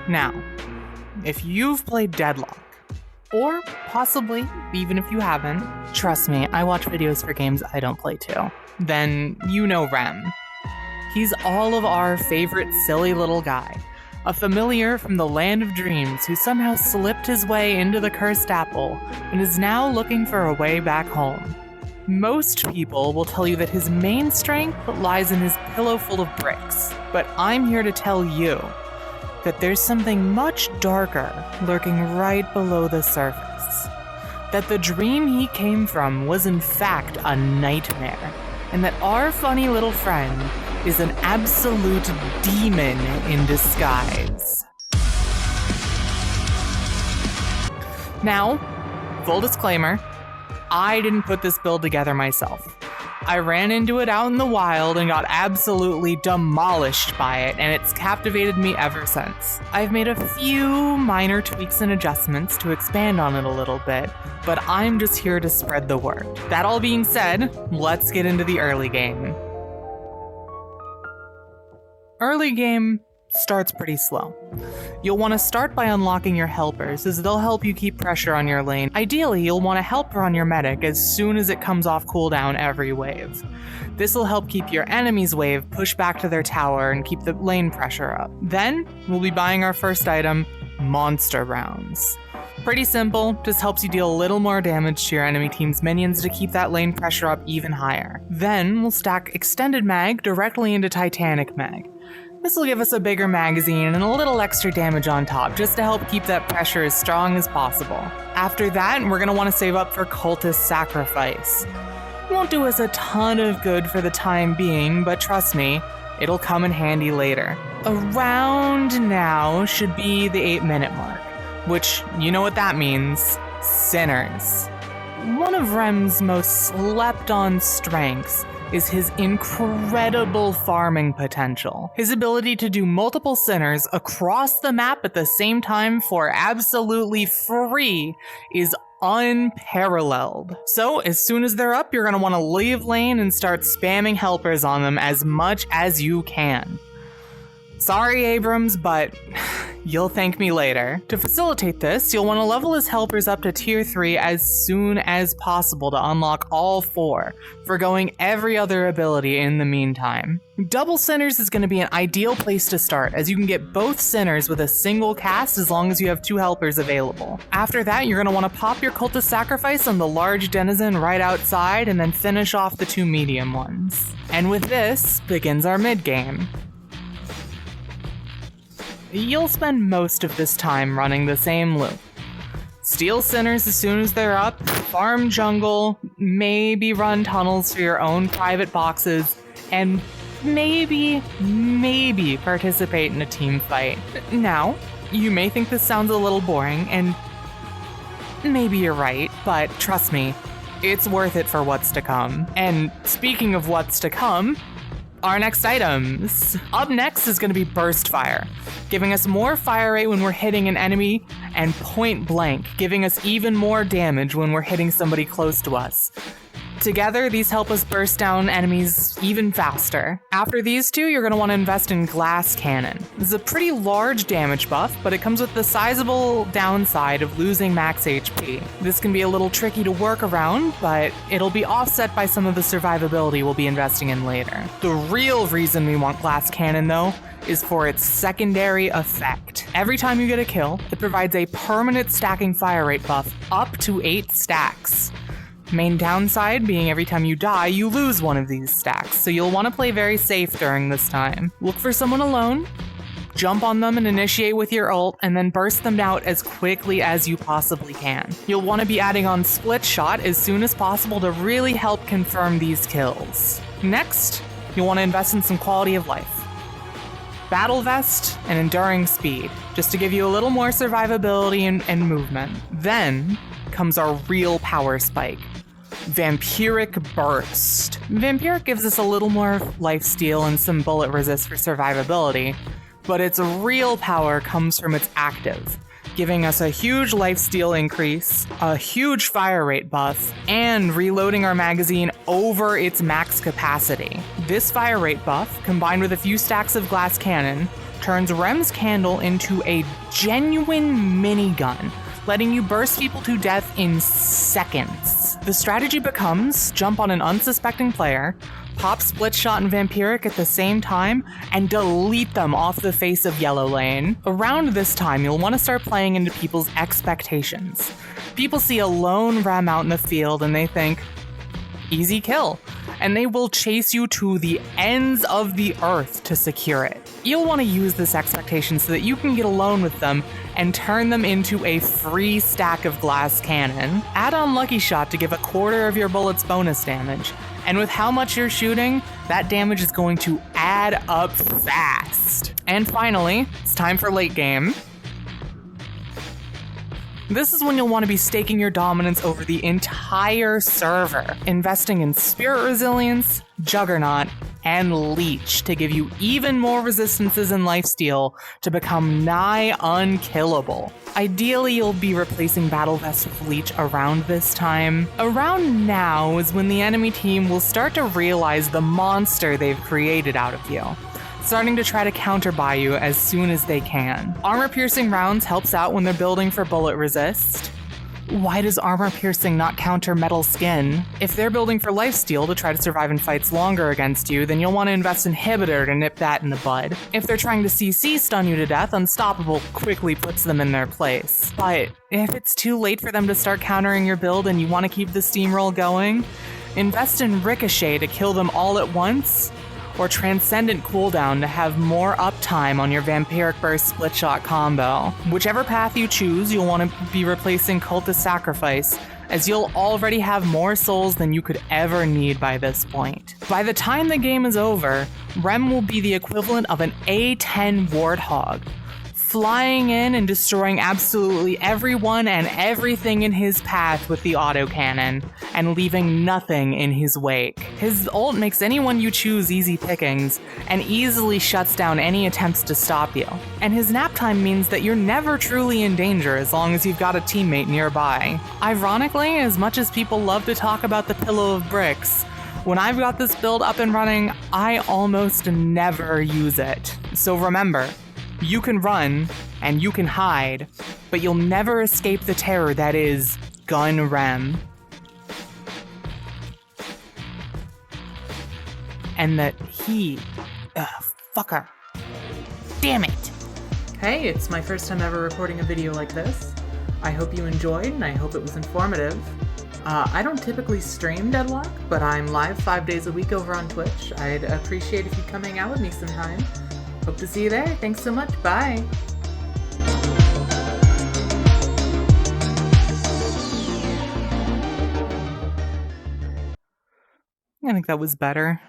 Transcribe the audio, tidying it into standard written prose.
Now, if you've played Deadlock, or possibly, even if you haven't, trust me, I watch videos for games I don't play too, then you know Rem. He's all of our favorite silly little guy, a familiar from the land of dreams who somehow slipped his way into the cursed apple and is now looking for a way back home. Most people will tell you that his main strength lies in his pillow full of bricks, but I'm here to tell you that there's something much darker lurking right below the surface. That the dream he came from was in fact a nightmare, and that our funny little friend is an absolute demon in disguise. Now, full disclaimer, I didn't put this build together myself. I ran into it out in the wild and got absolutely demolished by it, and it's captivated me ever since. I've made a few minor tweaks and adjustments to expand on it a little bit, but I'm just here to spread the word. That all being said, let's get into the early game. Early game starts pretty slow. You'll want to start by unlocking your helpers, as they'll help you keep pressure on your lane. Ideally, you'll want a helper on your medic as soon as it comes off cooldown every wave. This will help keep your enemy's wave pushed back to their tower and keep the lane pressure up. Then, we'll be buying our first item, monster rounds. Pretty simple, just helps you deal a little more damage to your enemy team's minions to keep that lane pressure up even higher. Then, we'll stack extended mag directly into Titanic mag. This will give us a bigger magazine and a little extra damage on top, just to help keep that pressure as strong as possible. After that, we're going to want to save up for Cultist Sacrifice. It won't do us a ton of good for the time being, but trust me, it'll come in handy later. Around now should be the 8-minute mark, which, you know what that means, Sinners. One of Rem's most slept-on strengths is his incredible farming potential. His ability to do multiple Sinners across the map at the same time for absolutely free is unparalleled. So as soon as they're up, you're going to want to leave lane and start spamming helpers on them as much as you can. Sorry, Abrams, but you'll thank me later. To facilitate this, you'll want to level his helpers up to tier 3 as soon as possible to unlock all 4, forgoing every other ability in the meantime. Double Sinners is going to be an ideal place to start, as you can get both Sinners with a single cast as long as you have 2 helpers available. After that, you're going to want to pop your Cultist Sacrifice on the large denizen right outside, and then finish off the 2 medium ones. And with this, begins our mid-game. You'll spend most of this time running the same loop. Steal Sinners as soon as they're up, farm jungle, maybe run tunnels for your own private boxes, and maybe participate in a team fight. Now, you may think this sounds a little boring, and maybe you're right, but trust me, it's worth it for what's to come. And speaking of what's to come, our next items. Up next is going to be Burst Fire, giving us more fire rate when we're hitting an enemy, and Point Blank, giving us even more damage when we're hitting somebody close to us. Together, these help us burst down enemies even faster. After these 2, you're going to want to invest in Glass Cannon. This is a pretty large damage buff, but it comes with the sizable downside of losing max HP. This can be a little tricky to work around, but it'll be offset by some of the survivability we'll be investing in later. The real reason we want Glass Cannon, though, is for its secondary effect. Every time you get a kill, it provides a permanent stacking fire rate buff up to 8 stacks. Main downside being every time you die, you lose one of these stacks, so you'll want to play very safe during this time. Look for someone alone, jump on them and initiate with your ult, and then burst them out as quickly as you possibly can. You'll want to be adding on Split Shot as soon as possible to really help confirm these kills. Next, you'll want to invest in some quality of life. Battle Vest and Enduring Speed, just to give you a little more survivability and movement. Then comes our real power spike, Vampiric Burst. Vampiric gives us a little more lifesteal and some bullet resist for survivability, but its real power comes from its active, giving us a huge lifesteal increase, a huge fire rate buff, and reloading our magazine over its max capacity. This fire rate buff, combined with a few stacks of Glass Cannon, turns Rem's candle into a genuine minigun, letting you burst people to death in seconds. The strategy becomes jump on an unsuspecting player, pop Split Shot and Vampiric at the same time, and delete them off the face of Yellow Lane. Around this time, you'll want to start playing into people's expectations. People see a lone Rem out in the field and they think, easy kill, and they will chase you to the ends of the earth to secure it. You'll want to use this expectation so that you can get alone with them and turn them into a free stack of glass cannon. Add on Lucky Shot to give a quarter of your bullets bonus damage, and with how much you're shooting, that damage is going to add up fast. And finally, it's time for late game. This is when you'll want to be staking your dominance over the entire server, investing in Spirit Resilience, Juggernaut, and Leech to give you even more resistances and lifesteal to become nigh unkillable. Ideally, you'll be replacing Battle Vest with Leech around this time. Around now is when the enemy team will start to realize the monster they've created out of you, starting to try to counter-buy you as soon as they can. Armor-piercing rounds helps out when they're building for bullet resist. Why does armor-piercing not counter metal skin? If they're building for lifesteal to try to survive in fights longer against you, then you'll want to invest Inhibitor to nip that in the bud. If they're trying to CC stun you to death, Unstoppable quickly puts them in their place. But if it's too late for them to start countering your build and you want to keep the steamroll going, invest in Ricochet to kill them all at once, or Transcendent cooldown to have more uptime on your Vampiric Burst Split Shot combo. Whichever path you choose, you'll want to be replacing Cultist Sacrifice, as you'll already have more souls than you could ever need by this point. By the time the game is over, Rem will be the equivalent of an A10 Warthog, flying in and destroying absolutely everyone and everything in his path with the autocannon, and leaving nothing in his wake. His ult makes anyone you choose easy pickings, and easily shuts down any attempts to stop you. And his nap time means that you're never truly in danger as long as you've got a teammate nearby. Ironically, as much as people love to talk about the Pillow of Bricks, when I've got this build up and running, I almost never use it. So remember, you can run, and you can hide, but you'll never escape the terror that is Gun Rem. And that fucker. Damn it! Hey, it's my first time ever recording a video like this. I hope you enjoyed, and I hope it was informative. I don't typically stream Deadlock, but I'm live 5 days a week over on Twitch. I'd appreciate if you come hang out with me sometime. Hope to see you there. Thanks so much. Bye. I think that was better.